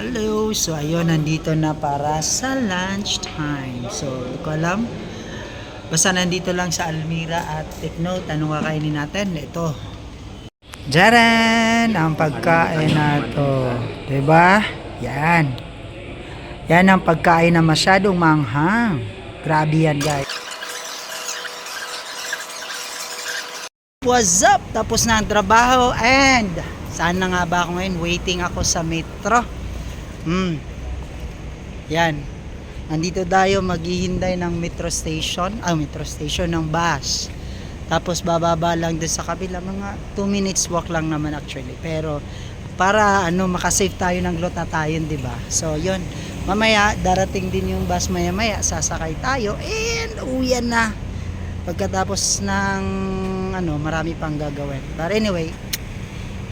Hello! So ayun, nandito na para sa lunch time. So, hindi ko alam. Basta nandito lang sa Almira at take note, anong kakainin natin? Ito. Jaran! Ang pagkain na to. Diba? Yan. Yan ang pagkain na masyadong manghang. Grabe yan, guys. What's up? Tapos na ang trabaho and saan na nga ba ako ngayon? Waiting ako sa metro. Yan. Nandito tayo maghihintay ng metro station ng bus. Tapos bababa lang din sa kabila, mga 2 minutes walk lang naman actually. Pero para makasave tayo ng glutathione, 'di ba? So, 'yun. Mamaya darating din yung bus maya-maya, sasakay tayo and uwian na. Pagkatapos ng marami pang gagawin. But anyway,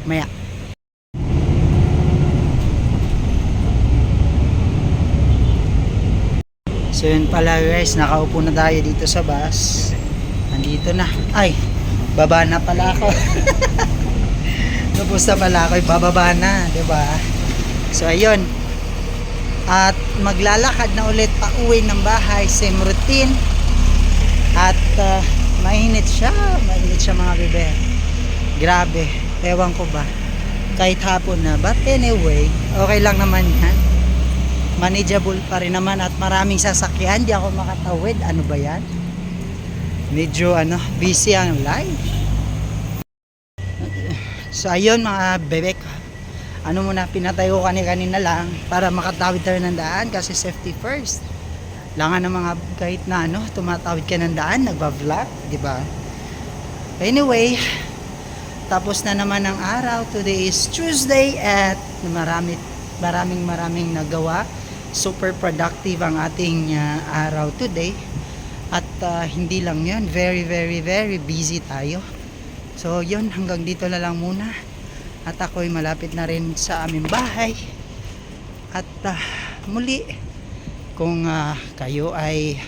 maya. So yun pala guys, nakaupo na tayo dito sa bus. Nandito na. Ay, baba na pala ako. Tapos na pala ako, bababa na, 'di ba? So ayun. At maglalakad na ulit pa uwi ng bahay, same routine. At mainit siya mga bebe. Grabe, ewan ko ba. Kahit hapon na, but anyway, okay lang naman yan. Manageable pa rin naman at maraming sasakyan, di ako makatawid. Ano ba yan? Medyo busy ang life. So ayun mga bebek, muna pinatayo kanina lang para makatawid tayo ng daan kasi safety first. Langan ng mga kahit na tumatawid ka ng daan, nagba-vlog, di ba? Anyway, tapos na naman ang araw. Today is Tuesday at maraming nagawa. Super productive ang ating araw today. At hindi lang yun, very busy tayo. So yun, hanggang dito na lang muna. At ako'y malapit na rin sa aming bahay. At muli, kung kayo ay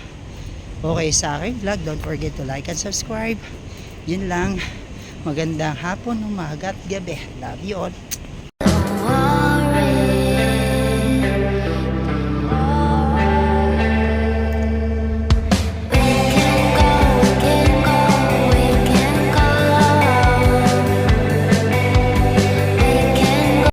okay sa akin vlog, don't forget to like and subscribe. Yun lang. Magandang hapon, umaga at gabi. Love you all.